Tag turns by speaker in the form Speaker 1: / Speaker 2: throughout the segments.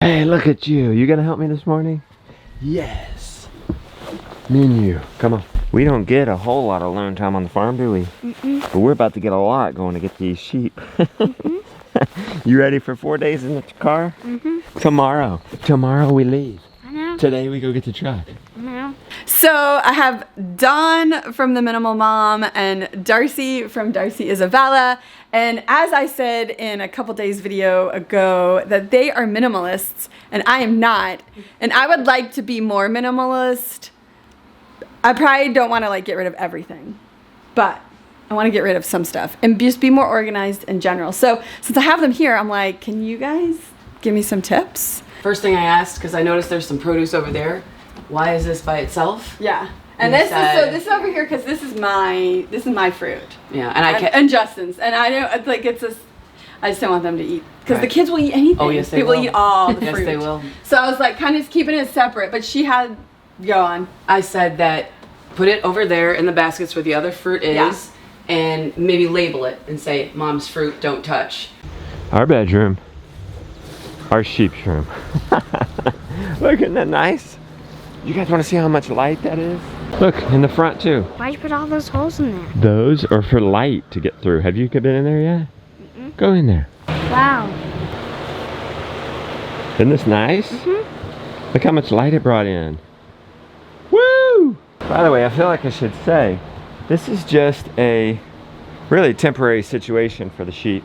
Speaker 1: Hey, look at you. You gonna help me this morning? Yes. Me and you. Come on. We don't get a whole lot of alone time on the farm, do we? But we're about to get a lot going to get these sheep. You ready for 4 days in the car? Tomorrow. Tomorrow we leave.
Speaker 2: I know.
Speaker 1: Today we go get the truck.
Speaker 2: I know.
Speaker 3: So I have Dawn from the Minimal Mom and Darci from Darci Isabella. And as I said in a couple days video ago, that they are minimalists and I am not. And I would like to be more minimalist. I probably don't want to like get rid of everything, but I want to get rid of some stuff and just be more organized in general. So since I have them here, I'm like, can you guys give me some tips?
Speaker 4: First thing I asked, because I noticed there's some produce over there. Why is this by itself?
Speaker 3: Yeah. And this is over here because this is my fruit.
Speaker 4: Yeah, and
Speaker 3: and Justin's, and I know it's like I just don't want them to eat because the kids will eat anything.
Speaker 4: Oh yes, they will.
Speaker 3: They will eat all the fruit.
Speaker 4: Yes, they will.
Speaker 3: So I was like kind of keeping it separate, but she had go on.
Speaker 4: I said that put it over there in the baskets where the other fruit is, and maybe label it and say Mom's fruit, don't touch.
Speaker 1: Our bedroom. Our sheep's room. Look, isn't that nice? You guys want to see how much light that is? Look, in the front too.
Speaker 2: Why'd you put all those holes in there?
Speaker 1: Those are for light to get through. Have you been in there yet? Go in there.
Speaker 2: Wow.
Speaker 1: Isn't this nice? Look how much light it brought in. Woo! By the way, I feel like I should say, this is just a really temporary situation for the sheep.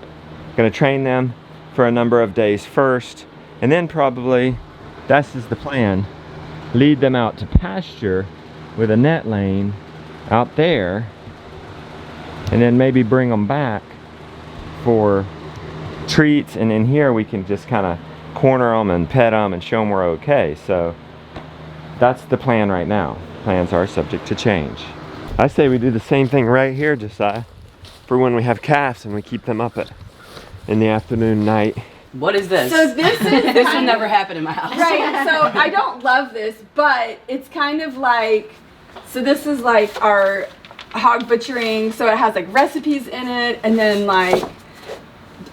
Speaker 1: Gonna train them for a number of days first, and then probably, this is the plan, lead them out to pasture with a net lane out there, and then maybe bring them back for treats, and in here we can just kind of corner them and pet them and show them we're okay. So that's the plan right now. Plans are subject to change. I say we do the same thing right here, Josiah, for when we have calves and we keep them up in the afternoon, night.
Speaker 4: What is this?
Speaker 3: So this is
Speaker 4: this would never happen in my house.
Speaker 3: right. So I don't love this, but it's kind of like, so this is like our hog butchering. So it has like recipes in it, and then like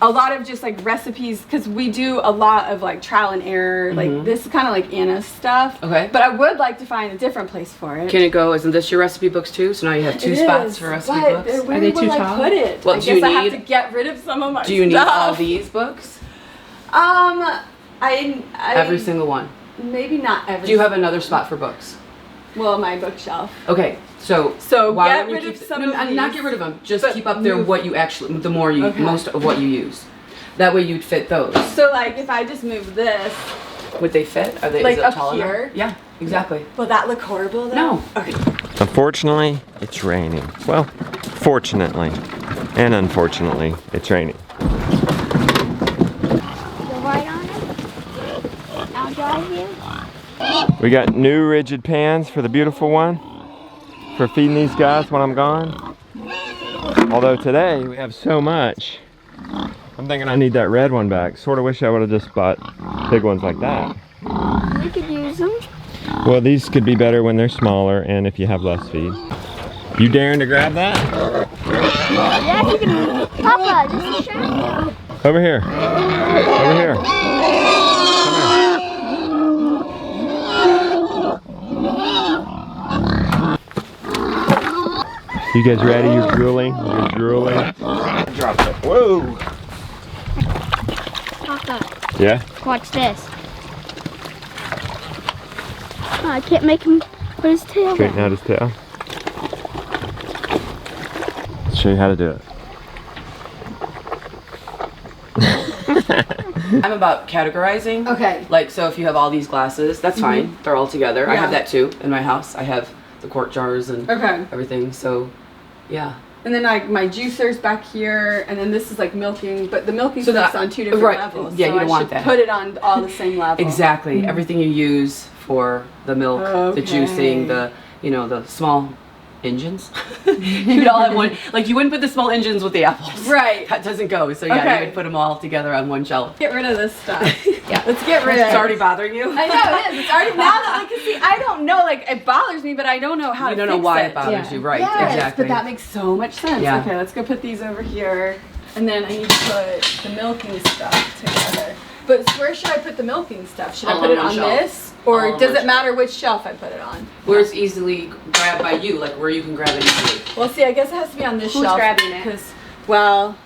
Speaker 3: a lot of just like recipes, because we do a lot of like trial and error. Like this is kind of like Anna's stuff.
Speaker 4: Okay.
Speaker 3: But I would like to find a different place for it.
Speaker 4: Can it go? Isn't this your recipe books too? So now you have two spots for recipe books.
Speaker 3: Are they too tall? Put it.
Speaker 4: Well,
Speaker 3: I
Speaker 4: do you
Speaker 3: guess I have
Speaker 4: need-
Speaker 3: to get rid of some of my
Speaker 4: Do you need
Speaker 3: stuff.
Speaker 4: all these books?
Speaker 3: Every
Speaker 4: single one.
Speaker 3: Maybe not every.
Speaker 4: Do you have another spot for books?
Speaker 3: Well, my bookshelf.
Speaker 4: Okay, so
Speaker 3: why
Speaker 4: get
Speaker 3: don't you
Speaker 4: rid
Speaker 3: keep
Speaker 4: of
Speaker 3: some
Speaker 4: no,
Speaker 3: of
Speaker 4: not
Speaker 3: these,
Speaker 4: get rid of them. Just
Speaker 3: but
Speaker 4: keep up there what you actually, the more you, most of what you use. That way you'd fit those.
Speaker 3: So like if I just move this,
Speaker 4: Would they fit? Are they
Speaker 3: like
Speaker 4: is it
Speaker 3: up
Speaker 4: tall
Speaker 3: here?
Speaker 4: enough? Yeah, exactly.
Speaker 3: Will that look horrible though?
Speaker 4: No.
Speaker 3: Okay.
Speaker 1: Unfortunately, it's raining. Well, fortunately and unfortunately, it's raining.
Speaker 2: Go right on it. I'll drive you.
Speaker 1: We got new rigid pans for the beautiful one for feeding these guys when I'm gone. Although today we have so much, I'm thinking I need that red one back. Sort of wish I would have just bought big ones like that.
Speaker 2: We could use them.
Speaker 1: Well, these could be better when they're smaller and if you have less feed. You daring to grab that?
Speaker 2: Yeah, you can. Papa, this is shiny.
Speaker 1: Over here. Over here. You guys ready? You're drooling? You're drooling? Drop it. Whoa!
Speaker 2: Papa,
Speaker 1: Yeah?
Speaker 2: watch this. Oh, I can't make him put his tail
Speaker 1: Straighten
Speaker 2: down.
Speaker 1: out his tail. Let's show you how to do it.
Speaker 4: I'm about categorizing.
Speaker 3: Okay.
Speaker 4: Like, so if you have all these glasses, that's fine. They're all together. I have
Speaker 3: Yeah.
Speaker 4: that too in my house. I have the quart jars and
Speaker 3: Okay.
Speaker 4: everything. So, yeah.
Speaker 3: And then like my juicer's back here, and then this is like milking, but the milking
Speaker 4: So
Speaker 3: stuff's
Speaker 4: that-
Speaker 3: on two different
Speaker 4: right,
Speaker 3: levels.
Speaker 4: yeah,
Speaker 3: so
Speaker 4: you don't
Speaker 3: I
Speaker 4: want
Speaker 3: should
Speaker 4: that.
Speaker 3: put it on all the same level.
Speaker 4: Exactly. Everything you use for the milk, the juicing, the, you know, the small engines. You'd all have one. Like, you wouldn't put the small engines with the apples.
Speaker 3: Right.
Speaker 4: That doesn't go. So, yeah,
Speaker 3: Okay.
Speaker 4: you would put them all together on one shelf.
Speaker 3: Get rid of this stuff. Yeah. Let's get rid of it.
Speaker 4: It's already bothering you?
Speaker 3: I know it is. It's already now that like, see, I don't know. Like it bothers me, but I don't know how
Speaker 4: You
Speaker 3: to
Speaker 4: don't know
Speaker 3: fix
Speaker 4: why
Speaker 3: it.
Speaker 4: it bothers you. Right.
Speaker 3: Yes,
Speaker 4: Exactly.
Speaker 3: but that makes so much sense.
Speaker 4: Yeah.
Speaker 3: Okay, let's go put these over here, and then I need to put the milking stuff together. But where should I put the milking stuff? Should I
Speaker 4: All
Speaker 3: put it
Speaker 4: on
Speaker 3: on
Speaker 4: one shelf.
Speaker 3: this? Or
Speaker 4: All on
Speaker 3: does
Speaker 4: one
Speaker 3: it matter which shelf I put it on?
Speaker 4: Where it's easily grabbed by you, like where you can grab it easily.
Speaker 3: Well, see, I guess it has to be on this
Speaker 2: Who's
Speaker 3: shelf.
Speaker 2: grabbing it?
Speaker 3: Because, well,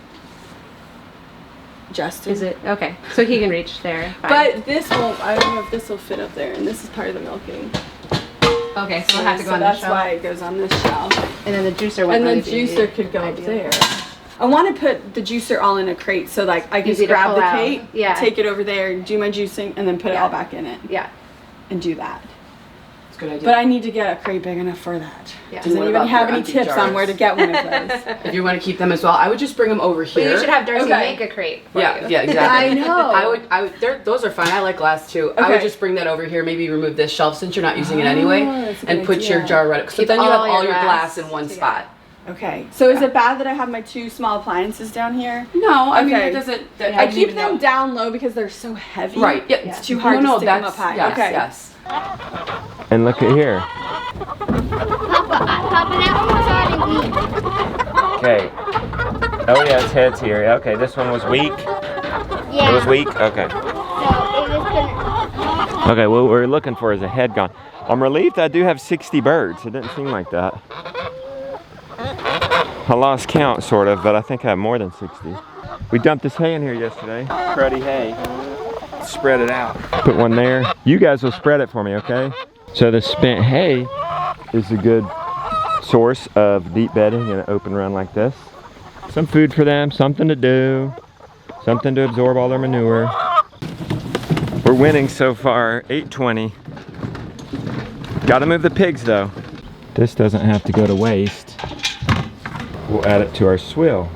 Speaker 3: Justin.
Speaker 2: Is it? Okay. So he can reach there. Fine.
Speaker 3: But this won't, I don't know if this will fit up there. And this is part of the milking.
Speaker 2: okay, so we'll have to go
Speaker 3: So
Speaker 2: on this
Speaker 3: that's
Speaker 2: shelf.
Speaker 3: why it goes on this shelf.
Speaker 2: And then the juicer
Speaker 3: And
Speaker 2: wouldn't
Speaker 3: then
Speaker 2: really be
Speaker 3: juicer could go up
Speaker 2: ideal.
Speaker 3: there. I want to put the juicer all in a crate so like I can
Speaker 2: Easy
Speaker 3: just
Speaker 2: to
Speaker 3: grab
Speaker 2: pull
Speaker 3: the
Speaker 2: out.
Speaker 3: crate,
Speaker 2: Yeah.
Speaker 3: take it over there, do my juicing, and then put it
Speaker 2: Yeah.
Speaker 3: all back in it
Speaker 2: Yeah.
Speaker 3: and do that.
Speaker 4: It's a good idea.
Speaker 3: But I need to get a crate big enough for that.
Speaker 2: Yeah.
Speaker 3: Does
Speaker 4: And what
Speaker 3: anybody
Speaker 4: about
Speaker 3: have
Speaker 4: your
Speaker 3: any
Speaker 4: empty
Speaker 3: tips on
Speaker 4: jars?
Speaker 3: where to get one of those?
Speaker 4: If you want to keep them as well, I would just bring them over
Speaker 2: But
Speaker 4: here.
Speaker 2: you should have Darci
Speaker 3: Okay.
Speaker 2: make a crate for
Speaker 4: Yeah,
Speaker 2: you.
Speaker 4: yeah, exactly.
Speaker 3: I know.
Speaker 4: I would. Those are fine. I like glass too. I
Speaker 3: Okay.
Speaker 4: would just bring that over here. Maybe remove this shelf since you're not using it anyway,
Speaker 3: that's a
Speaker 4: and
Speaker 3: good
Speaker 4: put your
Speaker 3: idea.
Speaker 4: jar right. So
Speaker 2: Keep
Speaker 4: then you have
Speaker 2: all
Speaker 4: all
Speaker 2: your
Speaker 4: your glass
Speaker 2: glass
Speaker 4: in one
Speaker 2: together.
Speaker 4: spot.
Speaker 3: Okay. So is it bad that I have my two small appliances down here?
Speaker 4: No, I mean
Speaker 3: Okay.
Speaker 4: it doesn't. That,
Speaker 3: I
Speaker 4: didn't
Speaker 3: keep
Speaker 4: even
Speaker 3: them
Speaker 4: know.
Speaker 3: down low because they're so heavy.
Speaker 4: Right. Yeah.
Speaker 3: It's too hard to stick them up high.
Speaker 4: Yes,
Speaker 3: Okay.
Speaker 4: yes.
Speaker 1: And look at here.
Speaker 2: Papa, that one was already weak.
Speaker 1: Okay. Oh yeah, its head's here. Okay, this one was weak.
Speaker 2: Yeah.
Speaker 1: It was weak? Okay.
Speaker 2: So it was gonna.
Speaker 1: Okay, what we're looking for is a head gone. I'm relieved I do have 60 birds. It didn't seem like that. I lost count, sort of, but I think I have more than 60. We dumped this hay in here yesterday. Cruddy hay. Spread it out. Put one there. You guys will spread it for me, okay? So the spent hay is a good source of deep bedding in an open run like this. Some food for them, something to do, something to absorb all their manure. We're winning so far, 820. Gotta move the pigs though. This doesn't have to go to waste. We'll add it to our swill.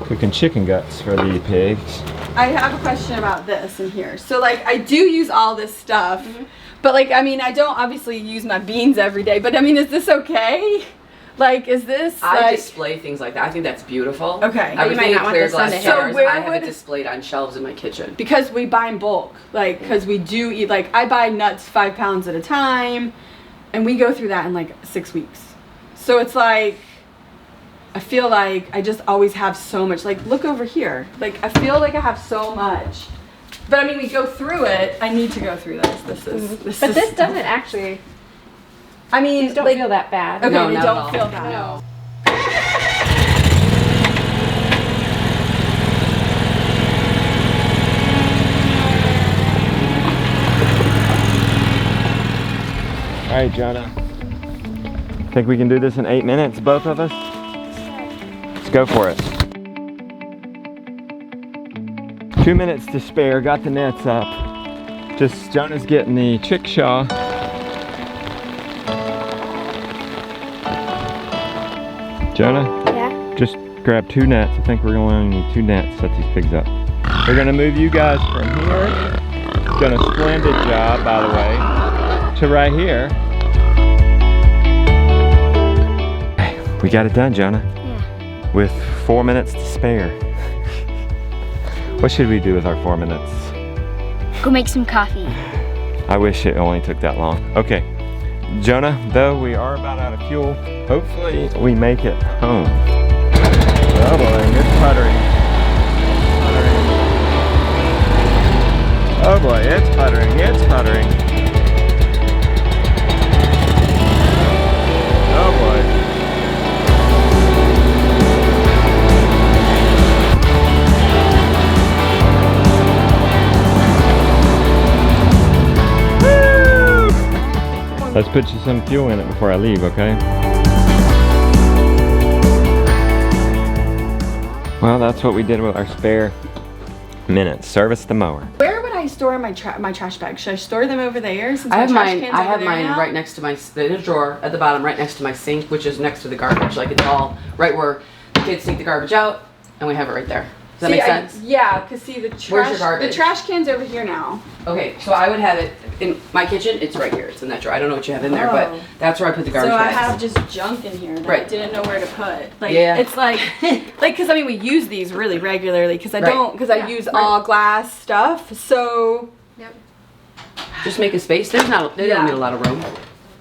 Speaker 1: Cooking chicken guts for the pigs.
Speaker 3: I have a question about this in here. So like I do use all this stuff, but like I mean I don't obviously use my beans every day, but I mean is this okay? Like is this
Speaker 4: I
Speaker 3: like
Speaker 4: display things like that. I think that's beautiful.
Speaker 3: Okay.
Speaker 2: But you might
Speaker 4: Everything
Speaker 2: not
Speaker 4: in
Speaker 2: want
Speaker 4: clear
Speaker 2: the sun
Speaker 4: glass
Speaker 2: to hit.
Speaker 3: So
Speaker 4: jars.
Speaker 3: where
Speaker 4: I have
Speaker 3: would-
Speaker 4: it displayed on shelves in my kitchen.
Speaker 3: because we buy in bulk, like because we do eat like I buy nuts 5 pounds at a time, and we go through that in like 6 weeks. So it's like I feel like I just always have so much. Like look over here. Like I feel like I have so much. But I mean we go through it. I need to go through this.
Speaker 2: But this doesn't actually.
Speaker 3: I mean
Speaker 2: These don't
Speaker 3: like
Speaker 2: feel that bad.
Speaker 3: okay,
Speaker 4: No,
Speaker 3: they
Speaker 4: not
Speaker 3: don't
Speaker 4: at all.
Speaker 3: feel bad.
Speaker 2: No.
Speaker 1: All right, Jonah. Think we can do this in 8 minutes, both of us? Let's go for it. 2 minutes to spare, got the nets up. Just Jonah's getting the chickshaw. Jonah,
Speaker 2: Yeah.
Speaker 1: just grab 2 nets. I think we're gonna only need 2 nets to set these pigs up. We're gonna move you guys from here. Done a splendid job, by the way, to right here. We got it done, Jonah.
Speaker 2: Yeah.
Speaker 1: With 4 minutes to spare. What should we do with our 4 minutes?
Speaker 2: Go make some coffee.
Speaker 1: I wish it only took that long. Okay, Jonah, though we are about out of fuel, hopefully we make it home. Oh boy, it's puttering. Oh boy, it's puttering, it's puttering. Oh boy. Let's put you some fuel in it before I leave, okay? Well, that's what we did with our spare minutes. Service the mower.
Speaker 3: Where would I store my trash bags? Should I store them over there? Since
Speaker 4: I have
Speaker 3: my trash
Speaker 4: mine.
Speaker 3: can's
Speaker 4: I
Speaker 3: over
Speaker 4: have
Speaker 3: there
Speaker 4: mine
Speaker 3: now?
Speaker 4: right next to my in a drawer at the bottom, right next to my sink, which is next to the garbage. Like it's all right where the kids take the garbage out, and we have it right there. Does that make sense?
Speaker 3: Yeah, because see the trash.
Speaker 4: Where's your garbage?
Speaker 3: The trash can's over here now.
Speaker 4: Okay, so I would have it in my kitchen. It's right here. It's in that drawer. I don't know what you have in there,
Speaker 3: Oh.
Speaker 4: but that's where I put the garbage
Speaker 3: So I
Speaker 4: bags.
Speaker 3: have just junk in here that I
Speaker 4: Right.
Speaker 3: didn't know where to put. Like
Speaker 4: Yeah.
Speaker 3: it's like because I mean we use these really regularly because I
Speaker 4: Right.
Speaker 3: don't because I
Speaker 2: Yeah.
Speaker 3: use all glass stuff. So
Speaker 2: Yep.
Speaker 4: Just make a space. They
Speaker 3: Yeah.
Speaker 4: don't need a lot of room.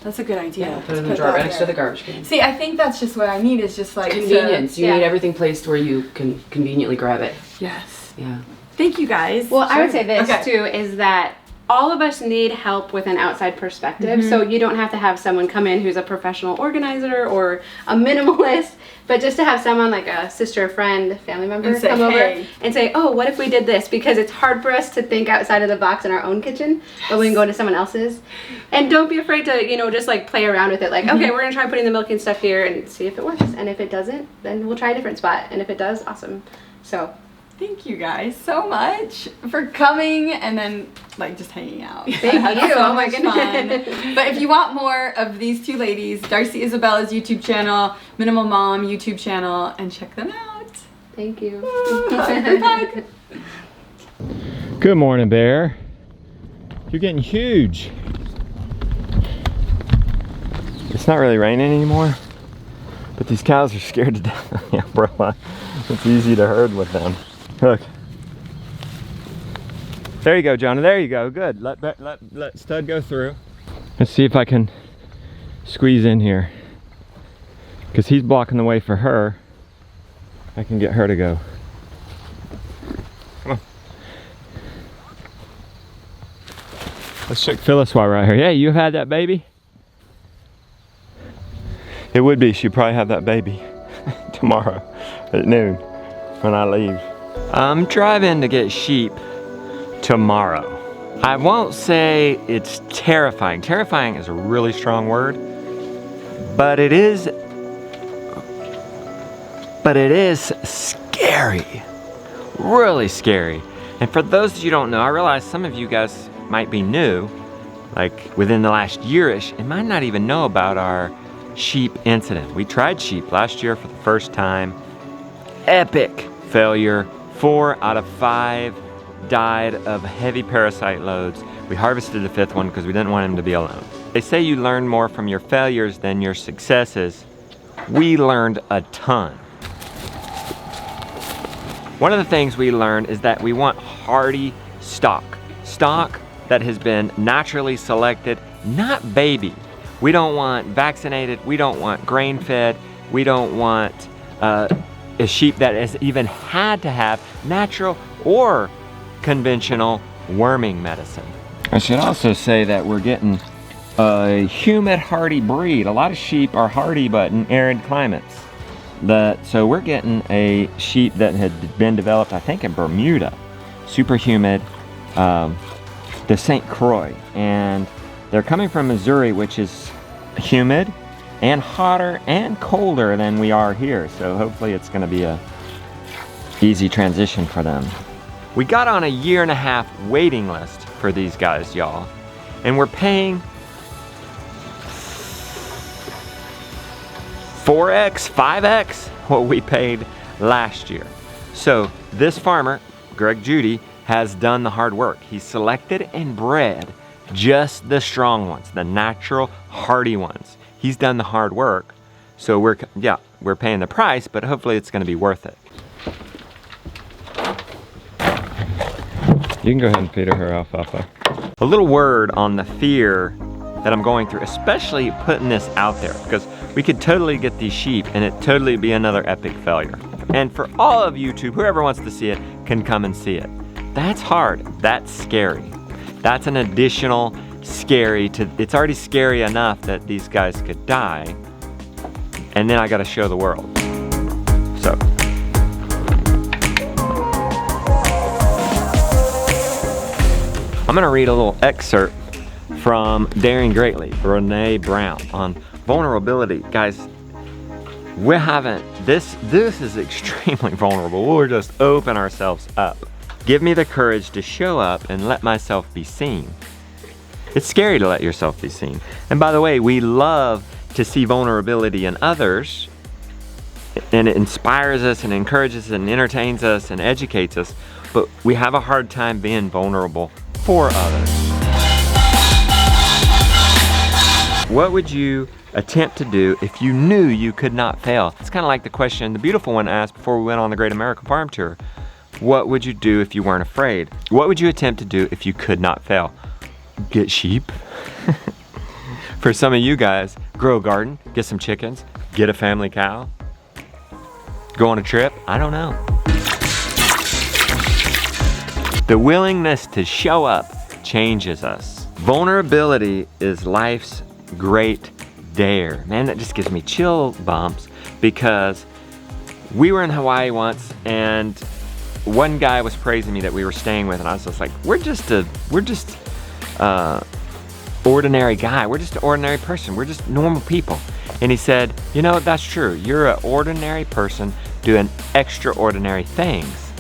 Speaker 3: that's a good idea.
Speaker 4: Yeah, put it
Speaker 3: to
Speaker 4: in the drawer
Speaker 3: that
Speaker 4: right next to
Speaker 3: there.
Speaker 4: the garbage can.
Speaker 3: See, I think that's just what I need is just like
Speaker 4: Convenience. You
Speaker 2: yeah.
Speaker 4: need everything placed where you can conveniently grab it.
Speaker 3: Yes.
Speaker 4: Yeah.
Speaker 3: Thank you guys.
Speaker 5: Well, I would say this
Speaker 3: Okay.
Speaker 5: too, is that all of us need help with an outside perspective. So you don't have to have someone come in who's a professional organizer or a minimalist, but just to have someone like a sister, friend, family member
Speaker 3: And say,
Speaker 5: come over
Speaker 3: "Hey."
Speaker 5: and say, oh, what if we did this? Because it's hard for us to think outside of the box in our own kitchen, but we can go into someone else's. And don't be afraid to, you know, just like play around with it. Like, okay, we're gonna try putting the milk and stuff here and see if it works. And if it doesn't, then we'll try a different spot. And if it does, awesome. So
Speaker 3: Thank you guys so much for coming and then like just hanging out.
Speaker 5: Thank
Speaker 3: I had
Speaker 5: you.
Speaker 3: So
Speaker 5: Oh my
Speaker 3: much
Speaker 5: goodness.
Speaker 3: fun. But if you want more of these two ladies, Darci Isabella's YouTube channel, Minimal Mom YouTube channel, and check them out.
Speaker 5: thank you.
Speaker 3: Hug.
Speaker 1: Good morning, Bear. You're getting huge. It's not really raining anymore, but these cows are scared to death of the umbrella. It's easy to herd with them. Look. There you go, Jonah. There you go. Good. Let Stud go through. Let's see if I can squeeze in here. Because he's blocking the way for her. I can get her to go. Come on. Let's check Phyllis while we're out here. Yeah, you had that baby? It would be. She'd probably have that baby tomorrow at noon when I leave. I'm driving to get sheep tomorrow. I won't say it's terrifying. Terrifying is a really strong word, but it is scary. Really scary. And for those of you who don't know, I realize some of you guys might be new, like within the last year-ish, and might not even know about our sheep incident. We tried sheep last year for the first time. Epic failure. 4 out of 5 died of heavy parasite loads. We harvested the 5th one because we didn't want him to be alone. They say you learn more from your failures than your successes. We learned a ton. One of the things we learned is that we want hardy stock. Stock that has been naturally selected, not baby. We don't want vaccinated, we don't want grain-fed, we don't want a sheep that has even had to have natural or conventional worming medicine. I should also say that we're getting a humid, hardy breed. A lot of sheep are hardy, but in arid climates. So we're getting a sheep that had been developed, I think, in Bermuda. Super humid, the St. Croix. And they're coming from Missouri, which is humid and hotter and colder than we are here. So hopefully it's gonna be a easy transition for them. We got on a 1.5 year waiting list for these guys, y'all. And we're paying 4x, 5x what we paid last year. So this farmer, Greg Judy, has done the hard work. He selected and bred just the strong ones, the natural, hardy ones. He's done the hard work. So we're paying the price, but hopefully it's gonna be worth it. You can go ahead and feed her alfalfa. A little word on the fear that I'm going through, especially putting this out there, because we could totally get these sheep and it totally be another epic failure. And for all of YouTube, whoever wants to see it can come and see it. That's hard, that's scary. That's an additional scary it's already scary enough that these guys could die, and then I gotta show the world. So. I'm gonna read a little excerpt from Daring Greatly, Brene Brown, on vulnerability. Guys, we haven't, this is extremely vulnerable. We'll just open ourselves up. Give me the courage to show up and let myself be seen. It's scary to let yourself be seen. And by the way, we love to see vulnerability in others, and it inspires us and encourages and entertains us and educates us, but we have a hard time being vulnerable for others. What would you attempt to do if you knew you could not fail? It's kind of like the question the beautiful one asked before we went on the Great American Farm Tour. What would you do if you weren't afraid? What would you attempt to do if you could not fail? Get sheep. For some of you guys, grow a garden, get some chickens, get a family cow, go on a trip. I don't know. The willingness to show up changes us. Vulnerability is life's great dare. Man, that just gives me chill bumps because we were in Hawaii once and one guy was praising me that we were staying with, and I was just like, we're just ordinary guy. We're just an ordinary person. We're just normal people. And he said, you know, that's true. You're an ordinary person doing extraordinary things.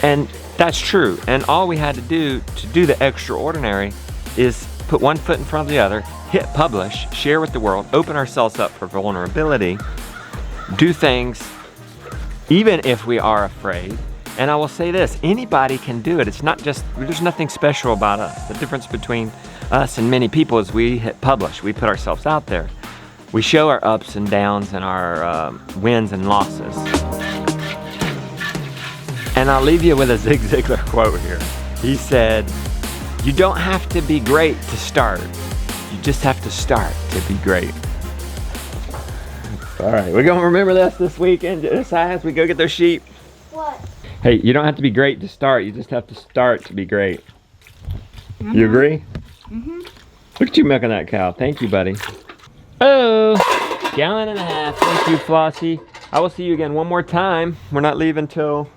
Speaker 1: And that's true. And all we had to do the extraordinary is put one foot in front of the other, hit publish, share with the world, open ourselves up for vulnerability, do things even if we are afraid. And I will say this, anybody can do it. It's not just, there's nothing special about us. The difference between us and many people is we hit publish. We put ourselves out there. We show our ups and downs and our wins and losses. And I'll leave you with a Zig Ziglar quote here. He said, you don't have to be great to start. You just have to start to be great. All right, we're gonna remember this weekend as we go get those sheep.
Speaker 2: What?
Speaker 1: Hey, you don't have to be great to start. You just have to start to be great. You agree? Mm-hmm. Look at you milking that cow. Thank you, buddy. Oh, gallon and a half. Thank you, Flossie. I will see you again one more time. We're not leaving till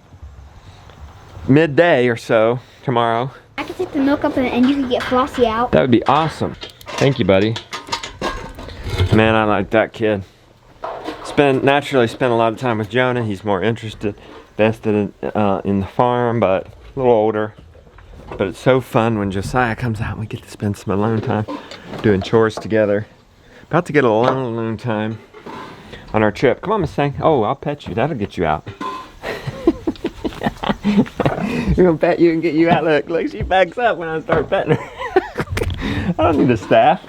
Speaker 1: midday or so tomorrow.
Speaker 2: I could take the milk up and you could get Flossie out.
Speaker 1: That would be awesome. Thank you, buddy. Man, I like that kid. Naturally spend a lot of time with Jonah. He's more invested in the farm, but a little older. But it's so fun when Josiah comes out and we get to spend some alone time doing chores together. About to get a alone time on our trip. Come on, Miss Sang. Oh, I'll pet you. That'll get you out. We're gonna pet you and get you out. Look, she backs up when I start petting her. I don't need a staff.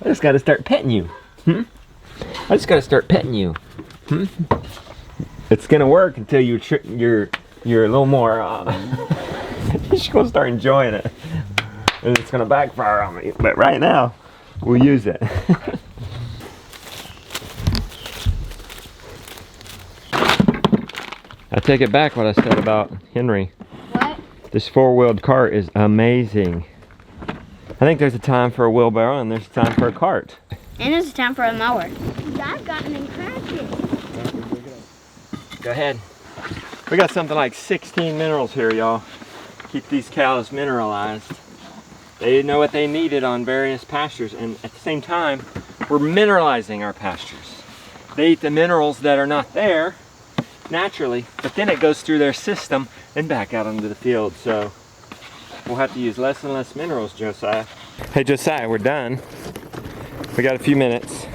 Speaker 1: I just gotta start petting you. I just gotta start petting you. It's gonna work until you're a little more. She's gonna start enjoying it, and it's gonna backfire on me. But right now, we'll use it. I take it back what I said about Henry.
Speaker 2: What?
Speaker 1: This four-wheeled cart is amazing. I think there's a time for a wheelbarrow and there's a time for a cart.
Speaker 2: And it's time for a mower. I've gotten encouraging.
Speaker 1: Go ahead. We got something like 16 minerals here, y'all. Keep these cows mineralized. They know what they needed on various pastures, and at the same time, we're mineralizing our pastures. They eat the minerals that are not there naturally, but then it goes through their system and back out into the field. So we'll have to use less and less minerals, Josiah. Hey, Josiah, we're done. We got a few minutes.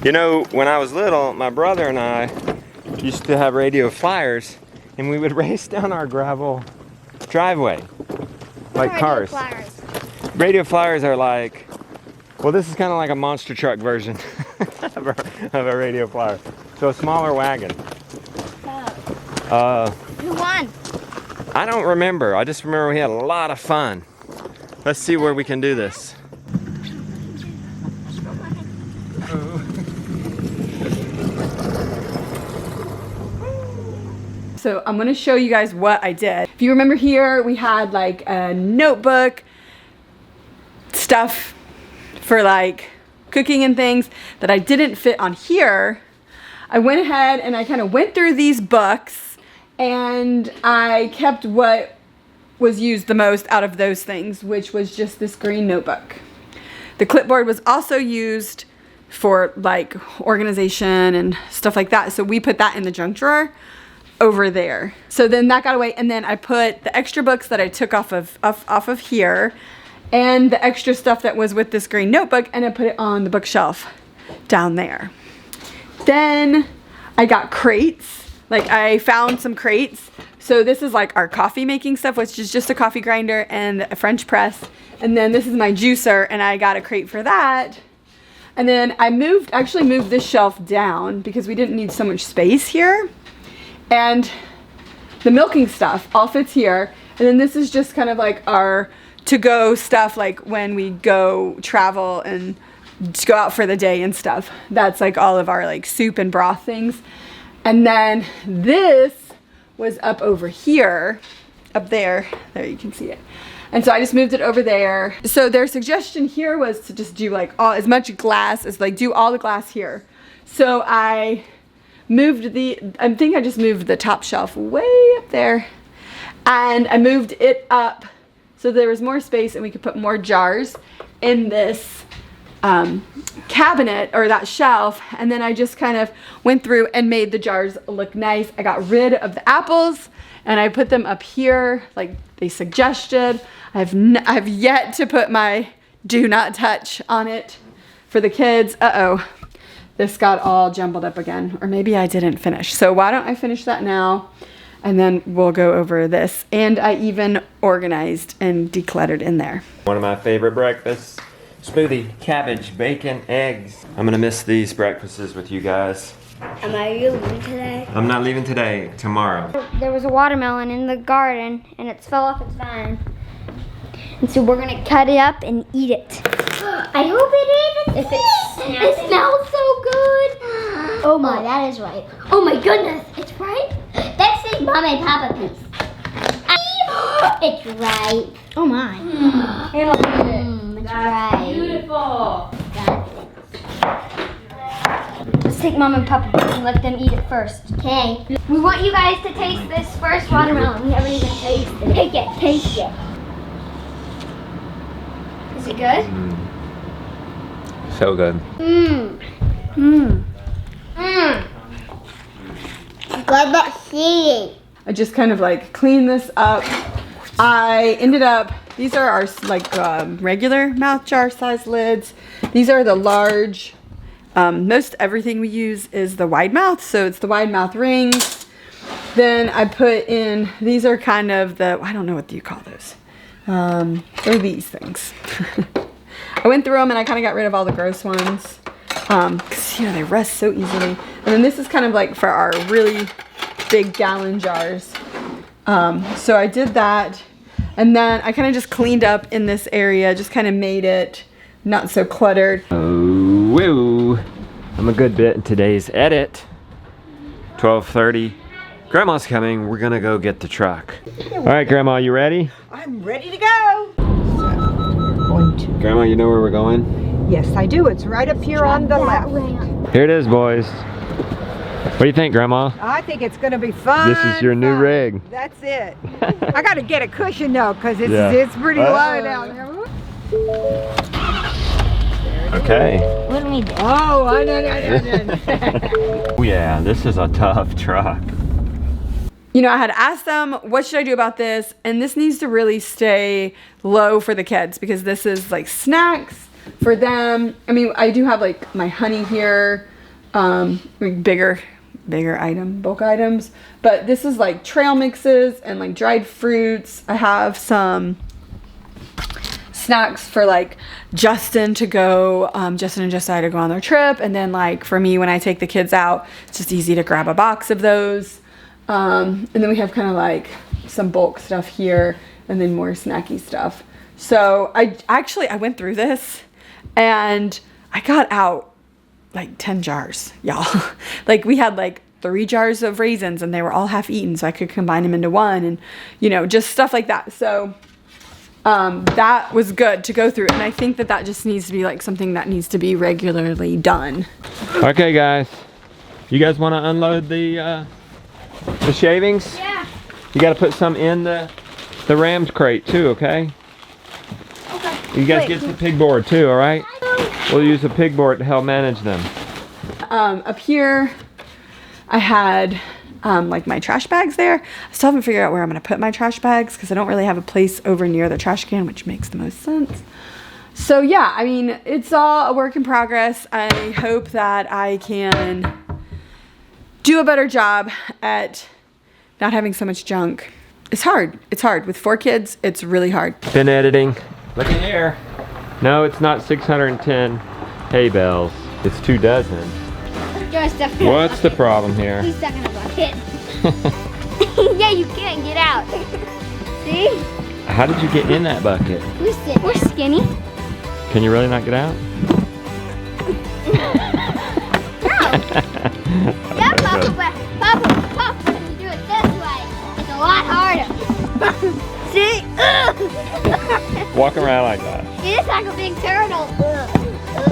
Speaker 1: You know, when I was little, my brother and I used to have radio flyers, and we would race down our gravel driveway like cars. Radio flyers are like, well, this is kind of like a monster truck version of a radio flyer. So a smaller wagon.
Speaker 2: Who won?
Speaker 1: I don't remember. I just remember we had a lot of fun. Let's see where we can do this.
Speaker 3: So I'm gonna show you guys what I did. If you remember here, we had like a notebook, stuff for like cooking and things that I didn't fit on here. I went ahead and I kind of went through these books and I kept what was used the most out of those things, which was just this green notebook. The clipboard was also used for like organization and stuff like that. So we put that in the junk drawer over there. So then that got away, and then I put the extra books that I took off of here and the extra stuff that was with this green notebook, and I put it on the bookshelf down there. Then I got crates. Like I found some crates. So this is like our coffee making stuff, which is just a coffee grinder and a French press. And then this is my juicer, and I got a crate for that. And then I actually moved this shelf down because we didn't need so much space here. And the milking stuff all fits here. And then this is just kind of like our to-go stuff, like when we go travel and just go out for the day and stuff. That's like all of our like soup and broth things. And then this was up over here. up there. There, you can see it. And so I just moved it over there. So their suggestion here was to just do like as much glass as like do all the glass here. So I think I just moved the top shelf way up there, and I moved it up so there was more space and we could put more jars in this cabinet or that shelf. And then I just kind of went through and made the jars look nice. I got rid of the apples and I put them up here like they suggested. I've yet to put my do not touch on it for the kids. Uh-oh, this got all jumbled up again, or maybe I didn't finish. So why don't I finish that now, and then we'll go over this. And I even organized and decluttered in there.
Speaker 1: One of my favorite breakfasts, smoothie, cabbage, bacon, eggs. I'm gonna miss these breakfasts with you guys.
Speaker 2: Am I leaving today?
Speaker 1: I'm not leaving today, tomorrow.
Speaker 2: There was a watermelon in the garden and it fell off its vine. And so we're gonna cut it up and eat it. I hope it is. If it smells so good. Oh my, that is right. Oh my goodness, it's right. That's the Mama and Papa piece. It's right. Oh my. It's right.
Speaker 5: Beautiful.
Speaker 2: Let's take Mom and Papa and let them eat it first. Okay. We want you guys to taste this first watermelon. We haven't even tasted it. Take it. Taste it. Is it good?
Speaker 1: So good.
Speaker 2: Good but seedy.
Speaker 3: I just kind of like cleaned this up. I ended up, these are our like regular mouth jar size lids. These are the large. Most everything we use is the wide mouth, so it's the wide mouth rings. Then I put in, these are kind of the, I don't know what you call those. They're these things. I went through them and I kind of got rid of all the gross ones. Because, you know, they rust so easily. And then this is kind of like for our really big gallon jars. So I did that. And then I kind of just cleaned up in this area, just kind of made it not so cluttered.
Speaker 1: Oh, woo. I'm a good bit in today's edit. 12:30. Grandma's coming. We're gonna go get the truck. All right, Grandma, you ready?
Speaker 6: I'm ready to go. So, we're going to.
Speaker 1: Grandma, you know where we're going?
Speaker 6: Yes, I do. It's right up here on the left.
Speaker 1: Here it is, boys. What do you think, Grandma?
Speaker 6: I think it's going to be fun.
Speaker 1: This is your new
Speaker 6: fun.
Speaker 1: rig.
Speaker 6: That's it. I got to get a cushion though, because
Speaker 1: Yeah.
Speaker 6: it's pretty low down there.
Speaker 1: Okay.
Speaker 2: What do we do?
Speaker 6: Oh, I know.
Speaker 1: Oh yeah, this is a tough truck.
Speaker 3: You know, I had asked them, what should I do about this? And this needs to really stay low for the kids because this is like snacks for them. I mean, I do have like my honey here, like bigger bulk items. But this is like trail mixes and like dried fruits. I have some snacks for like Justin to go, Justin and Josiah to go on their trip. And then like for me, when I take the kids out, it's just easy to grab a box of those. And then we have kind of like some bulk stuff here and then more snacky stuff. So I went through this and I got out like 10 jars, y'all. Like we had like 3 jars of raisins and they were all half eaten, so I could combine them into one and, you know, just stuff like that. So that was good to go through. And I think that that just needs to be like something that needs to be regularly done.
Speaker 1: Okay, guys. You guys want to unload the shavings?
Speaker 2: Yeah.
Speaker 1: You got to put some in the ram's crate too, okay?
Speaker 2: Okay.
Speaker 1: You guys get the pig board too, all right? We'll use a pig board to help manage them.
Speaker 3: Up here, I had like my trash bags there. I still haven't figured out where I'm going to put my trash bags because I don't really have a place over near the trash can, which makes the most sense. So yeah, I mean, it's all a work in progress. I hope that I can do a better job at not having so much junk. It's hard. It's hard. With 4 kids, it's really hard.
Speaker 1: Been editing. Look in here. No, it's not 610 hay bales. It's 2 dozen. What's the problem here?
Speaker 2: He's stuck in a bucket. Yeah, you can't get out. See?
Speaker 1: How did you get in that bucket?
Speaker 2: We're skinny.
Speaker 1: Can you really not get out?
Speaker 2: Yeah, Papa, but you do it this way. It's a lot harder. See?
Speaker 1: Walk around like that.
Speaker 2: It is like a big turtle.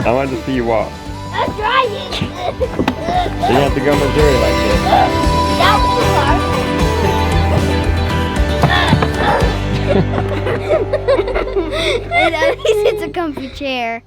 Speaker 1: I wanted to see you walk.
Speaker 2: I'm trying.
Speaker 1: You have to go Missouri like this.
Speaker 2: That was hard. And at least it's a comfy chair.